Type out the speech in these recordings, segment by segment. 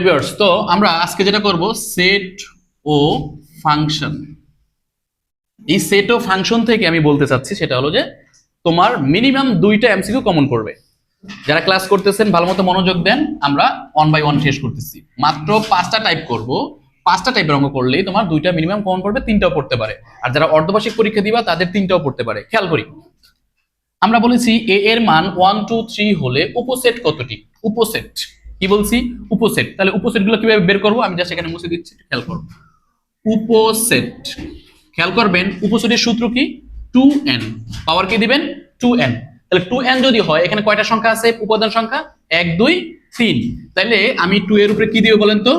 Viewers, তো আমরা আজকে যেটা করব সেট ও ফাংশন। এই সেট ও ফাংশন থেকে আমি বলতে চাচ্ছি সেটা হলো যে তোমার মিনিমাম দুইটা এমসিকিউ কমন করবে। যারা ক্লাস করতেছেন ভালো মতো মনোযোগ দেন, আমরা 1 বাই 1 শেষ করতেছি। মাত্র 5টা টাইপ করব, 5টা টাইপের অঙ্ক করলেই তোমার দুইটা মিনিমাম কমন করবে, 3টাও পড়তে পারে। আর যারা অর্ধবার্ষিক পরীক্ষা দিবা তাদের 3টাও পড়তে পারে। খেয়াল করি, আমরা বলেছি এ এর মান 1 2 3 হলে উপসেট কতটি? উপসেট কি বলছি? উপসেট। তাহলে উপসেট গুলো কিভাবে বের করবো আমি জাস্ট এখানে মুছে দিচ্ছি, খেয়াল করো। উপসেট, খেয়াল করবেন উপসেটের সূত্র কি? 2n, পাওয়ার কি দিবেন? 2n। তাহলে 2n যদি হয় এখানে কয়টা সংখ্যা আছে? উপাদান সংখ্যা 1 2 3। তাহলে আমি 2 এর উপরে কি দিব বলেন তো?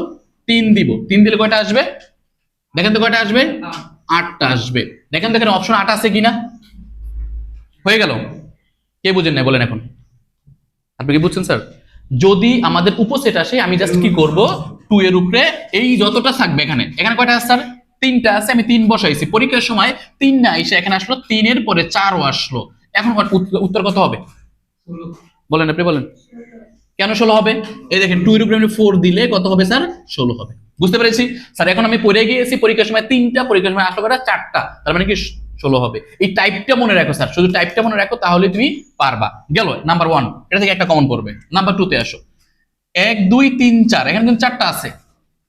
3 দিব। 3 দিলে কয়টা আসবে? দেখেন তো কয়টা আসবে? 8টা আসবে। দেখেন তো এখানে অপশন 8 আছে কিনা? হয়ে গেল? কে বুঝেন না বলেন এখন? আপনি কি বুঝছেন স্যার? যদি আমাদের উপসেট আসে আমি জাস্ট কি করব, 2 এর উপরে এই যতটা থাকবে এখানে, এখানে কয়টা আছে স্যার? 3টা আছে, আমি 3 বসাইছি। পরীক্ষার সময় 3 না এসে এখানে আসলো, 3 এর পরে 4ও আসলো। এখন উত্তর কত হবে বলেন? আপনি বলেন কেন 16 হবে? এই দেখেন 2 এর উপরে আমি 4 দিলে কত হবে স্যার? 16 হবে। বুঝতে পেরেছি স্যার? এখন আমি পড়ে গিয়েছি পরীক্ষার সময় 3টা, পরীক্ষার সময় আসলো কয়টা? 4টা, তার মানে কি 16 হবে। এই টাইপটা মনে রাখো স্যার, শুধু টাইপটা মনে রাখো, তাহলে তুমি পারবা। গেল নাম্বার 1, এটা থেকে একটা কমন পড়বে। নাম্বার 2 তে আসো। 1 2 3 4, এখানে কিন্তু 4টা আছে।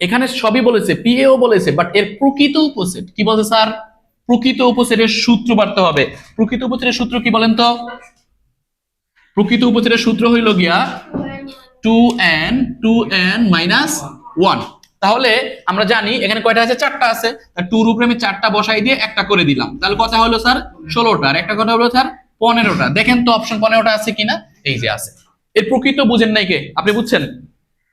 এখানে সবই বলেছে, পিএও বলেছে, বাট এর প্রকৃত উপসেট কি বলছে স্যার? প্রকৃত উপসেটের সূত্র বাড়তে হবে। প্রকৃত উপসেটের সূত্র কি বলেন তো? প্রকৃত উপসেটের সূত্র হইল গিয়া 2n মাইনাস 1। তাহলে আমরা জানি এখানে কয়টা আছে? 4টা আছে। 2 এর উপরে আমি 4টা বসাই দিয়ে একটা করে দিলাম, তাহলে কত হলো স্যার? 16টা। আর একটা কথা হলো স্যার 15টা। দেখেন তো অপশন 15টা আছে কিনা? এই যে আছে। এর প্রকৃত বুঝেন নাই কে? আপনি বুঝছেন?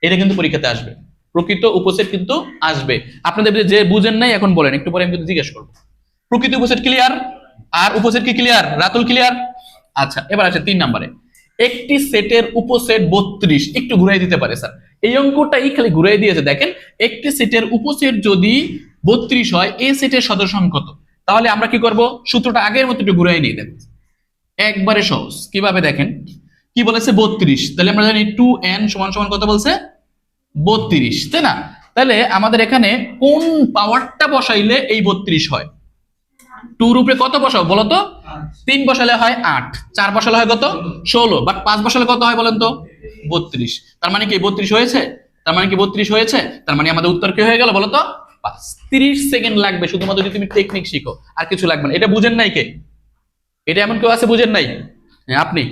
এটা কিন্তু পরীক্ষাতে আসবে, প্রকৃত উপসেট কিন্তু আসবে। আপনাদের যে বুঝেন নাই এখন বলেন, একটু পরে আমি কিন্তু জিজ্ঞেস করবো। প্রকৃত উপসেট ক্লিয়ার? আর উপসেট কি ক্লিয়ার? রাতুল ক্লিয়ার? আচ্ছা, এবার আছে 3 নম্বরে। একটি সেটের উপসেট 32। একটু ঘুরাই দিতে পারে স্যার, এই অঙ্কটাই খালি ঘুরাই দিয়েছে। দেখেন একটি সেটের উপসেট যদি 32 হয়, এই সেটের সদস্য সংখ্যা কত? তাহলে আমরা কি করব? সূত্রটা আগের মতো একটু ঘুরাই নিয়ে দেখেন, একবারে সহজ। কিভাবে দেখেন, কি বলেছে? 32। তাহলে আমরা জানি 2n সমান সমান কত বলছে? 32, তাই না? তাহলে আমাদের এখানে কোন পাওয়ারটা বসাইলে এই 32 হয়? 2 এর উপরে কত বসাও বলো তো? 3 বসালে হয় 8, 4 বসালে হয় কত? 16, বাট 5 বসালে কত হয় বলেন তো? 32। তার মানে কি 32 হয়েছে? তার মানে কি 32 হয়েছে? তার মানে আমাদের উত্তর কি হয়ে গেল বলো তো? 5। 30 সেকেন্ড লাগবে শুধুমাত্র যদি তুমি টেকনিক শিখো, আর কিছু লাগবে না। এটা বুঝেন নাই কে? এটা এমন কেউ আছে বুঝেন নাই? হ্যাঁ আপনি,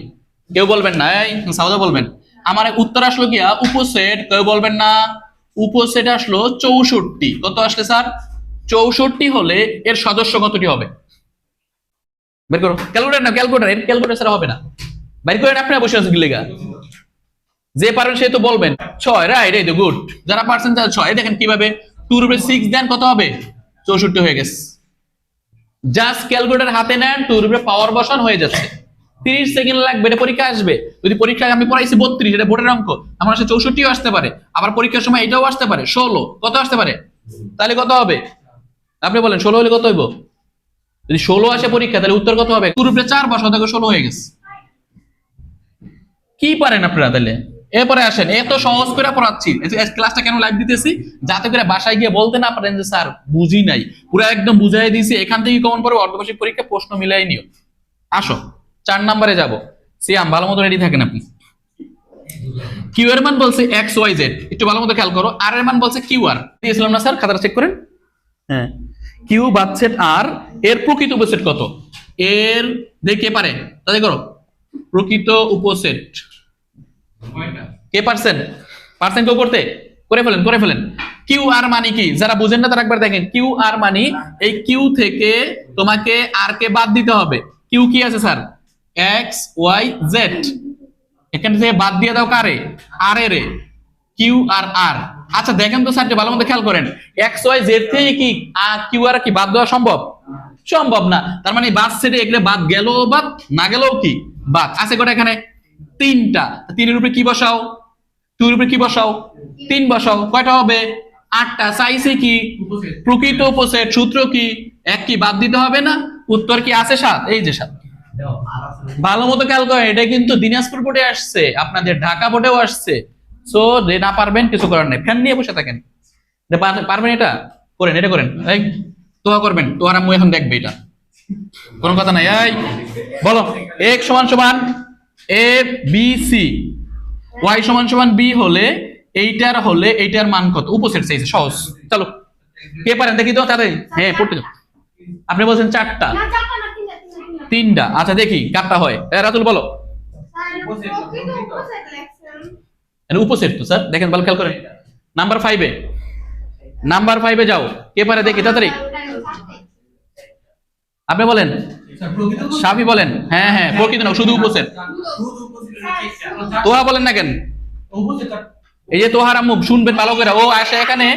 কেউ বলবেন না? এই সাউদা বলবেন। আমার উত্তর আসলো কি উপসেট, কেউ বলবেন না? উপসেট আসলো 64। কত আসলে স্যার? 64 হলে এর সদস্য কতটি হবে? বের করো ক্যালকুলেটর না, ক্যালকুলেটর, এর ক্যালকুলেটর ছাড়া হবে না। বের করেন, আপনারা বসে আছেন গিলেগা। যে পারেন সে তো বলবেন 6, রাইট? এই তো গুড। যারা পারছেন তারা 6। দেখেন কিভাবে 2 এর উপরে 6 দেন, কত হবে? 64 হয়ে গেছে। জাস্ট ক্যালকুলেটর হাতে নেন, 2 এর উপরে পাওয়ার বসান, হয়ে যাচ্ছে। 30 সেকেন্ড লাগবে, এটা পরীক্ষা আসবে। যদি পরীক্ষায় আমি পড়াইছি 32, এটা বোর্ডের অঙ্ক, আমার কাছে 64ও আসতে পারে। আবার পরীক্ষার সময় এটাও আসতে পারে 16, কত আসতে পারে? তাহলে কত হবে? আপনি বলেন 16 হলে কত হইব? যদি 16 আসে পরীক্ষা, তাহলে উত্তর কত হবে? 2 এর উপরে 4 বসাও, দেখো 16 হয়ে গেছে। কি পারেন আপনারা? তাহলে এরপরে আসেন, এত সহজ করে পড়াচ্ছি, ক্লাসটা কেন লাইভ দিতেছি? যাতে করে বাসায় গিয়ে বলতে না পারেন যে স্যার বুঝি নাই। পুরো একদম বুঝাই দিয়েছি, এখান থেকে কমন পড়বে, অর্ধবার্ষিক পরীক্ষা প্রশ্ন মিলাই নিও। আসো 4 নম্বরে যাব। সিয়াম ভালো মতো রেডি থাকেন আপনি। কিউ এর মান বলছে এক্স ওয়াই জেড, একটু ভালো মতো খেয়াল করো। আর এর মান বলছে কিউ আর, দিয়েছিলাম না স্যার? খাতাটা চেক করেন। হ্যাঁ, কিউ বাদসেট আর, এর প্রকৃত উপসেট কত? এর দেখে পারে তাদের করো প্রকৃত উপসেট। কে পারছেন? পারছেন কেউ করতে? করে ফেলেন, করে ফেলেন। কিউ আর মানে কি? যারা বুঝেন না তারা একবার দেখেন। কিউ আর মানে এই কিউ থেকে তোমাকে আর কে বাদ দিতে হবে। কিউ কি আছে স্যার? X Y Z. এখান থেকে বাদ দিয়ে দাও কারে? আর এর। কিউ আর আর। আচ্ছা দেখেন তো স্যার, ভালো মতো খেয়াল করেন, এক্স ওয়াই জেড থেকে কি কিউ আর কি বাদ দেওয়া সম্ভব? সম্ভব না। তার মানে বাদ সেটে এগুলো বাদ গেল, বাদ না গেলেও কি বাদ আছে কটা? এখানে 3টা। 3 এর উপরে কি বসাও? 2 এর উপরে কি বসাও? 3 বসাও, কয়টা হবে? 8টা। চাইছে কি? প্রকৃত উপসেট। সূত্র কি? এক কি বাদ দিতে হবে না? উত্তর কি আছে 7? এই যে 7। ভালো মতো খেয়াল করেন, এটা কিন্তু দিনাজপুর বোর্ডে আসছে, আপনাদের ঢাকা বোর্ডেও আসছে। সো যে না পারবেন কিছু করার নেই, ফ্যান নিয়ে বসে থাকেন। পারবেন এটা করেন, এটা করেন। এই তোয়া করবেন, তোয়ার আম্মু এখন দেখবে এটা, কোনো কথা নাই। এই বলো x সমান সমান a b c, y সমান সমান b হলে এইটার মান কত? উপসেট চাইছে, সহজ। চলো কে পারেন দেখি তো তাড়াতাড়ি। হ্যাঁ পড়তে যাও। আপনি বলছেন চারটা, তিনটা, আচ্ছা দেখি কারটা হয়। রাতুল বলো। উপসেট তো স্যার, দেখেন ভালো খেয়াল করেন। নাম্বার 5-এ যাও, কে পারে দেখি তাড়াতাড়ি। আপনি বলেন, সাফি বলেন। হ্যাঁ হ্যাঁ, প্রকৃত না, শুধু উপসেট। তোহা বলেন না কেন? এই যে তোহার আম্মু শুনবেন ভালো করে, ও আসে এখানে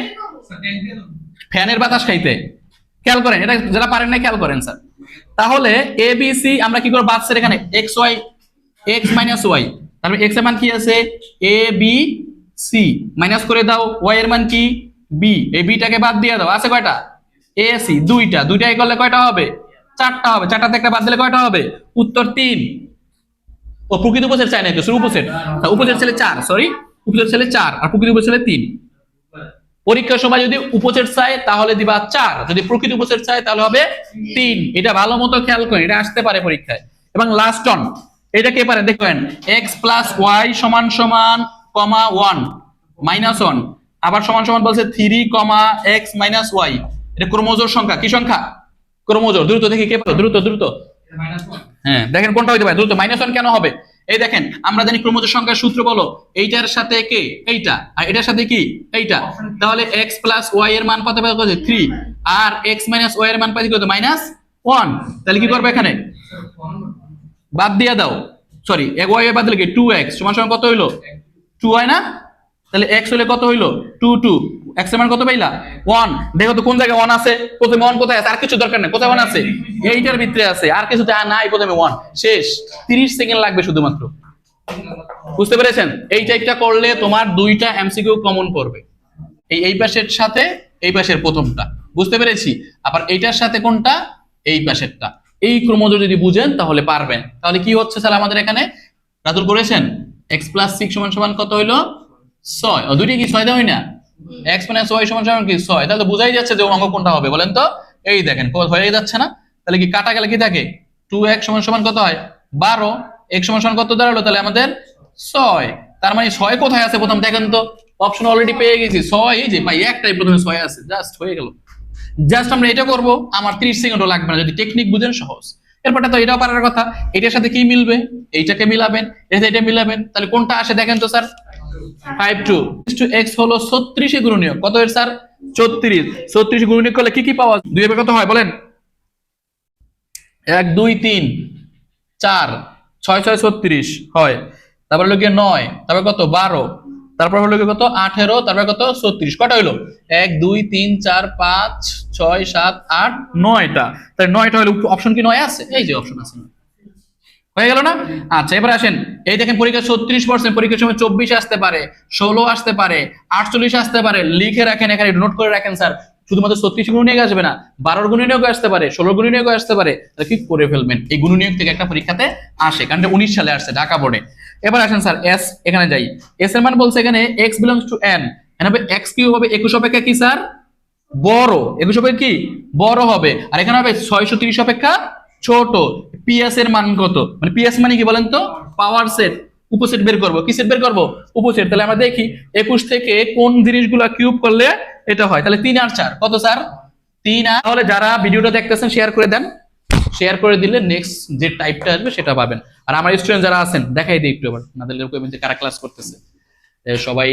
ফ্যানের বাতাস খাইতে। খেয়াল করেন, এটা যারা পারেন না খেয়াল করেন স্যার। তাহলে এ বি সি আমরা কি করবো? বাদ স্যার এখানে X Y, X minus Y, তারপরে এক্স এর মান কি আছে? এ বি সি, মাইনাস করে দাও ওয়াই এর মান কি? বি, এই বিটাকে বাদ দিয়ে দাও। আছে কয়টা? এ সি দুইটা, দুইটাই করলে কয়টা হবে? চারটা হবে। চারটাতে একটা বাদ দিলে কয়টা হবে? উত্তর 3। ও প্রকৃত উপসেট চাই নাই তো, শুধু উপসেট। উপসেট ছেলে 4, সরি উপসেট ছেলে 4 আর প্রকৃত উপসেট ছেলে 3। পরীক্ষার সময় যদি উপসেট চাই তাহলে দিবা 4, যদি প্রকৃত উপসেট চাই তাহলে হবে 3। এটা ভালো মতো খেয়াল করেন, এটা আসতে পারে পরীক্ষায়। এবং লাস্ট অন, এটা কে পারেন দেখবেন, x প্লাস ওয়াই সমান সমান কমা 1 মাইনাস 1, আবার সমান সমান বলছে 3 কমা এক্স মাইনাস ওয়াই। এটা ক্রোমোজোর সংখ্যা, কি সংখ্যা? ক্রোমোজোর। দ্রুত দেখি কে পারো, দ্রুত দ্রুত। হ্যাঁ দেখেন কোনটা হইতে পারে দ্রুত। -1 কেন হবে? এই দেখেন, আমরা জানি ক্রোমোজোর সংখ্যার সূত্র বলো, এইটার সাথে কে? এইটা, আর এটার সাথে কি? এইটা। তাহলে x প্লাস ওয়াই এর মান কত পাবে? 3, আর x মাইনাস ওয়াই এর মান পাবে কত? -1। তাহলে কি করবে এখানে? বাদ দিয়ে দাও, সরি ওয়াই এর বাদ দিলে কি? 2x সমান সমান কত হইলো? 2 হয় না? তাহলে x হলে কত হইলো? 2 x এর মান কত পাইলা? 1। দেখো তো কোন জায়গায় 1 আছে? প্রথমে 1 কোথায় আছে? আর কিছু দরকার নেই, কোথায় 1 আছে? এইটার ভিতরে আছে, আর কিছুতে নাই, প্রথমে 1। শেষ, 30 সেকেন্ড লাগবে শুধুমাত্র। বুঝতে পেরেছেন? এই টাইপটা করলে তোমার দুইটা এমসিকিউ কমন পড়বে, এই পাশের সাথে এই পাশের প্রথমটা। বুঝতে পেরেছি? আবার এইটার সাথে কোনটা? এই পাশেরটা। এই ক্রমজোর যদি বুঝেন তাহলে পারবেন। তাহলে কি হচ্ছে স্যার আমাদের এখানে? রাতুল করেছেন x প্লাস 6 সমান সমান কত হইলো? 6। ও দুইটা কি 6 দেওয়া হয় না? x মাইনাস y সমান সমান কি 6। তাহলে তো বোঝাই যাচ্ছে যে অঙ্ক কোনটা হবে বলেন তো। এই দেখেন হয়ে যাচ্ছে না? তাহলে কি কাটা গেলে কি থাকে? 2x সমান সমান কত হয়? 12। x সমান সমান কত দাঁড়ালো তাহলে আমাদের? 6। তার মানে 6 কোথায় আছে প্রথম দেখেন তো। অপশন অলরেডি পেয়ে গেছি 6, এই যে ভাই একটাই প্রথমে 6 আছে, জাস্ট হয়ে গেল। জাস্ট আমরা এটা করব, আমার 30 সেকেন্ডও লাগবে না যদি টেকনিক বুঝেন, সহজ। এরপরটা তো এটাও পারার কথা। এটার সাথে কি মিলবে? এইটাকে মিলাবেন, এটাতে এটা মিলাবেন, তাহলে কোনটা আসে দেখেন তো স্যার। 5 2 x হলো 36 এ গুণনীয় কত এর স্যার? 34। 36 গুণনীয় করলে কি কি পাওয়া? 2 এর কত হয় বলেন? 1 2 3 4 6 6 36 হয়। তারপর হলো কি 9, তারপর কত? 12, তারপর হলো কি কত? 18, তারপর কত? 36। কটা হইলো? 1 2 3 4 5 6 7 8 9টা। তাহলে 9টা হলো অপশন কি 9 আছে? এই যে অপশন আছে, হয়ে গেল না? আচ্ছা এবার আসেন, এই দেখেন পরীক্ষা 36%, পরীক্ষার সময় 24 আসতে পারে, 16 আসতে পারে, 48 আসতে পারে। লিখে রাখেন, এখানে নোট করে রাখেন স্যার। শুধুমাত্র 36 গুণনীয়ক আসবে না, 12 গুণনীয়ক আসতে পারে, 16 গুণনীয়ক আসতে পারে। তাহলে কি করে ফেলবেন? এই গুণনীয়ক থেকে একটা পরীক্ষাতে আসে, কারণ 19 সালে আসছে ঢাকা বোর্ডে। এবার আসেন স্যার এস, এখানে যাই। এস এর মান বলছে এখানে x বিলংস টু n, এখানে হবে x কিউব হবে 21 অপেক্ষা কি স্যার? বড়। 21 অপেক্ষা কি? বড় হবে। আর এখানে হবে 630 অপেক্ষা ছোট। পিএস এর মান কত? মানে পিএস মানে কি বলেন তো? Power set. উপসেট বের করব, কি সেট বের করব? উপসেট। তাহলে আমরা দেখি 21 থেকে কোন জিনিসগুলো কিউব করলে এটা হয়। তাহলে 3 আর 4 কত স্যার? 3 আর। তাহলে যারা ভিডিওটা দেখতেছেন শেয়ার করে দেন, শেয়ার করে দিলে নেক্সট যে টাইপটা আসবে সেটা পাবেন। আর আমার স্টুডেন্ট যারা আছেন দেখাই দিই একটু, আবার নাদের কমেন্টে কারা ক্লাস করতেছে সবাই,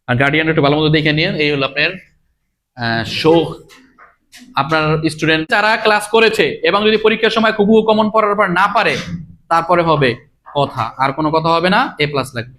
আর গার্ডিয়ান একটু ভালো মতো দেখে নিন। এই হলো আপনার শো, আপনার স্টুডেন্ট যারা ক্লাস করেছে এবং যদি পরীক্ষার সময় খুব কমন পড়ার পর না পারে, তারপরে হবে কথা, আর কোনো কথা হবে না, A+ লাগবে।